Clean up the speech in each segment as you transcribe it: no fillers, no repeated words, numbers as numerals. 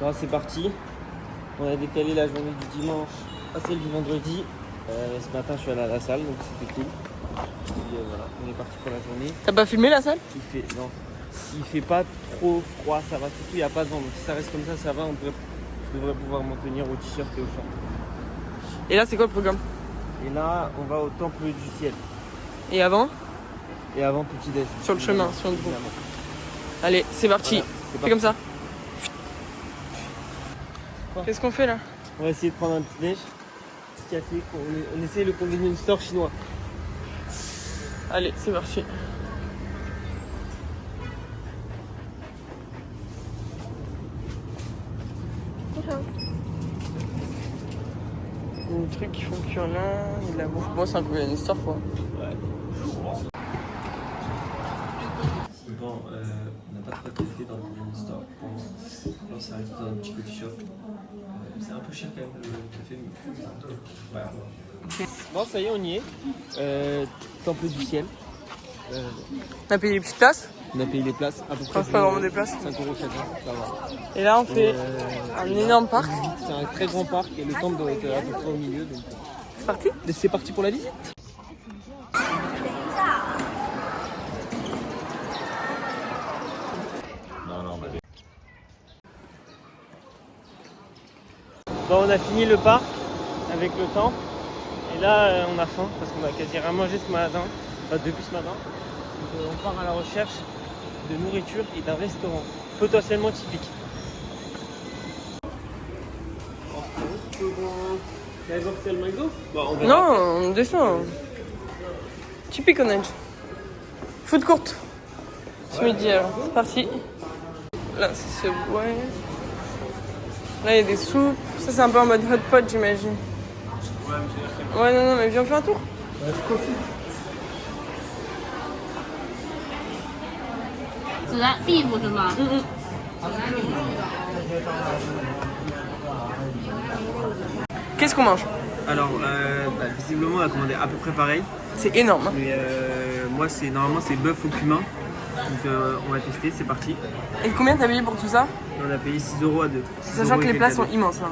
Bon, c'est parti. On a décalé la journée du dimanche à celle du vendredi. Ce matin, je suis allé à la salle, donc c'était cool. Et voilà, on est parti pour la journée. T'as pas filmé la salle? Il fait pas trop froid, ça va. Surtout, il n'y a pas de vent. Donc si ça reste comme ça va. Je devrais pouvoir m'en tenir au t-shirt et au short. Et là, c'est quoi le programme? Et là, on va au temple du ciel. Et avant? Et avant, petit déj. Sur le chemin, sur le groupe. Allez, c'est parti. Voilà, Fais comme ça. Qu'est-ce qu'on fait là? On va essayer de prendre un petit déj. Petit café. On essaie le convenience store chinois. Allez, c'est parti. Les trucs qui font cuire là, et de la bouffe. Moi, c'est un convenience store quoi. Ouais. Bon, on n'a pas trop testé dans le convenience store. Bon, ça reste dans un petit coffee shop. C'est un peu cher quand même le café, mais voilà. Bon, ça y est, on y est. Temple du ciel. On a payé les petites places. On a payé les places à peu près. Enfin, c'est pas vraiment des places. 5 € chacun, ça va. Et là, on fait un énorme parc. C'est un très grand parc et le temple doit être à peu près au milieu. Donc... C'est parti? C'est parti pour la visite. Bon, on a fini le parc avec le temple. Et là, on a faim parce qu'on a quasi rien mangé ce matin. Enfin, depuis ce matin. Donc, on part à la recherche de nourriture et d'un restaurant potentiellement typique. Vous allez voir que c'est le McDo? Bon, on verra. Non, on descend. Typique Orange. Food court. Ce midi alors, c'est parti. Là, c'est ce ouais. Là, il y a des soupes. Ça, c'est un peu en mode hot pot, j'imagine. Ouais, non, mais viens, on fait un tour. Ouais, coffee. 子弹壁虎是吗？ Qu'est-ce qu'on mange? Alors, visiblement, on a commandé à peu près pareil. C'est énorme. Hein. Mais moi, normalement, c'est bœuf au cumin. Donc, on va tester, c'est parti. Et combien t'as payé pour tout ça? On a payé 6 € à deux. Sachant que les plats sont immenses. Hein.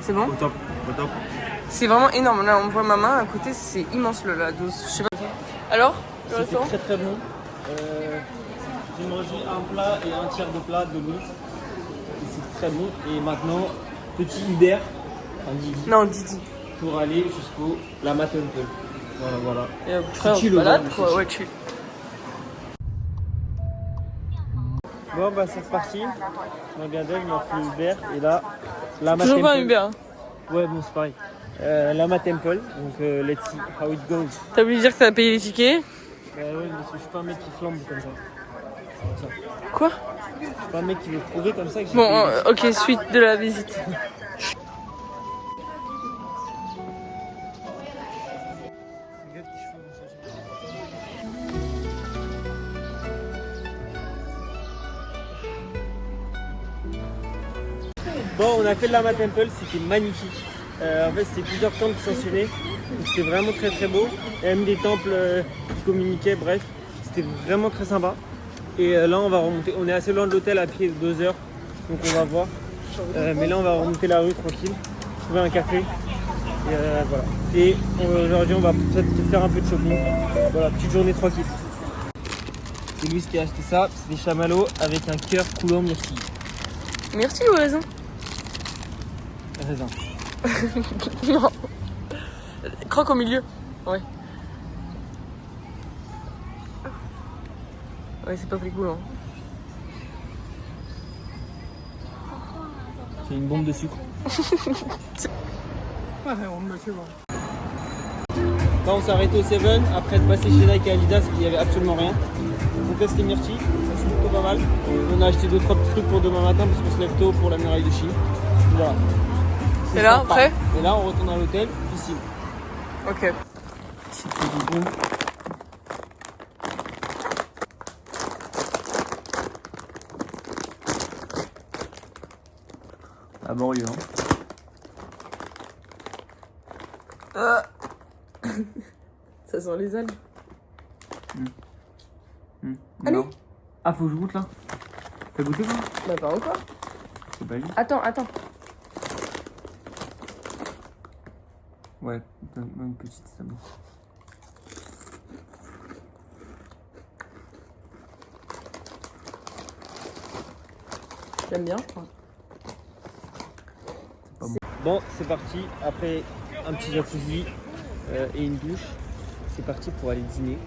C'est bon? Au top, au top. C'est vraiment énorme. Là, on voit ma main à côté, c'est immense la dose. Je sais pas. Alors, le C'était restaurant? très très bon. J'ai mangé un plat et un tiers de plat de bouffe. Et c'est très bon. Et maintenant, petit Uber, un Didi, Non, Didi. pour aller jusqu'au Lama Temple. Voilà. Et après, on chill se balade, aujourd'hui, quoi. c'est Ouais, chill. Bon, bah c'est reparti. On a bien d'œil, on a pris Uber. Et là, Lama Toujours Temple. pas un Uber. Hein. Ouais, bon, c'est pareil. Lama Temple. Donc, let's see how it goes. T'as oublié de dire que t'as payé les tickets? Ouais, parce que je suis pas un mec qui flambe comme ça. C'est pour ça. Quoi? Je suis pas un mec qui veut prouver comme ça que j'ai Bon, payé. ok, suite de la visite. Bon, on a fait le Lama Temple, c'était magnifique. En fait, c'était plusieurs temples qui s'enchaînaient. Donc, c'était vraiment très très beau. Il y a même des temples qui communiquaient, bref. C'était vraiment très sympa. Et là, on va remonter. On est assez loin de l'hôtel à pied de 2 heures. Donc, on va voir. Mais là, on va remonter la rue tranquille. Trouver un café. Et voilà. Et aujourd'hui, on va peut-être faire un peu de shopping. Voilà, petite journée tranquille. C'est Louis qui a acheté ça. C'est des chamallows avec un cœur coulant myrtille. Merci, au raisin. Raisin. Non. Croque au milieu. Ouais. Ouais, c'est pas plus cool. Hein. C'est une bombe de sucre. Là, on s'est arrêté au 7 après être passé chez Nike et Adidas, il n'y avait absolument rien. On teste les myrtilles, ça c'est plutôt pas mal. On a acheté 2-3 petits trucs pour demain matin parce qu'on se lève tôt pour la muraille de Chine. Voilà. Et là, sympa. après? Et là, on retourne à l'hôtel, piscine. Ok. C'était du bon. Laborieux, hein. Ça sent les algues. Allez. Non. Ah, faut que je goûte là. T'as goûté quoi? Bah pas encore. C'est pas lui. Attends. Ouais, donne-moi une petite sabot. J'aime bien, je crois. Bon, c'est parti. Après un petit jacuzzi et une douche, c'est parti pour aller dîner.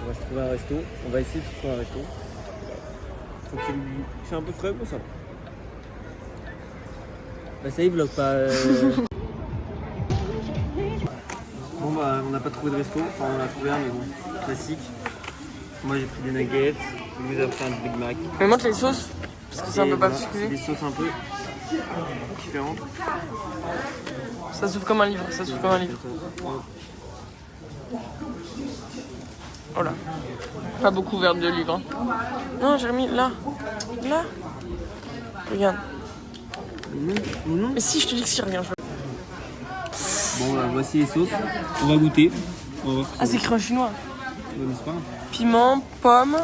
On va se trouver un resto. On va essayer de se trouver un resto. Tranquille. Il fait un peu frais, bon ça va. Bah ça y est, vlog pas. Bon bah on n'a pas trouvé de resto. Enfin on a trouvé un mais bon, classique. Moi j'ai pris des nuggets. Vous avez pris un Big Mac. Mais montre les sauces, parce que c'est un Et peu voilà, particulier. c'est des sauces un peu différentes. Ça s'ouvre comme un livre, Oh là. Pas beaucoup ouvert de livre. Hein. Non, j'ai remis là. Là. Regarde. Mais si, je te dis que si, regarde. Bon bah voici les sauces. On va goûter. On va voir Ah, c'est écrit en chinois. n'est-ce pas? Piment, pomme,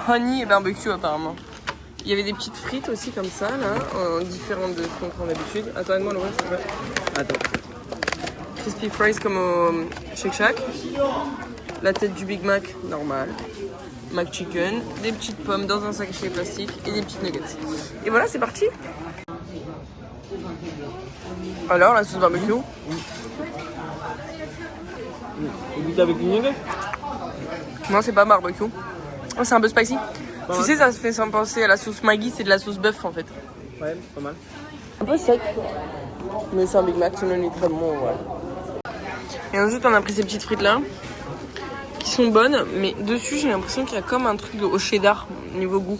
honey et barbecue apparemment. Il y avait des petites frites aussi comme ça, là, différentes de ce qu'on prend d'habitude. Attends, aide-moi l'ouvrir, s'il te plaît. Attends. Crispy fries comme au Shake Shack. La tête du Big Mac, normal. Mac Chicken. Des petites pommes dans un sachet plastique et des petites nuggets. Et voilà, c'est parti. Alors, la sauce barbecue. On goûte avec une nugget? Non, c'est pas barbecue. Oh, c'est un peu spicy. Pas Tu mal. sais, ça se fait sans penser à la sauce Maggi, c'est de la sauce bœuf en fait. Ouais, pas mal. Un peu sec. Mais c'est un Big Mac, sinon il est très bon, ouais. Et ensuite, on a pris ces petites frites là, qui sont bonnes, mais dessus, j'ai l'impression qu'il y a comme un truc au cheddar, niveau goût.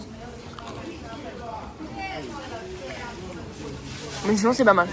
Mais sinon, c'est pas mal.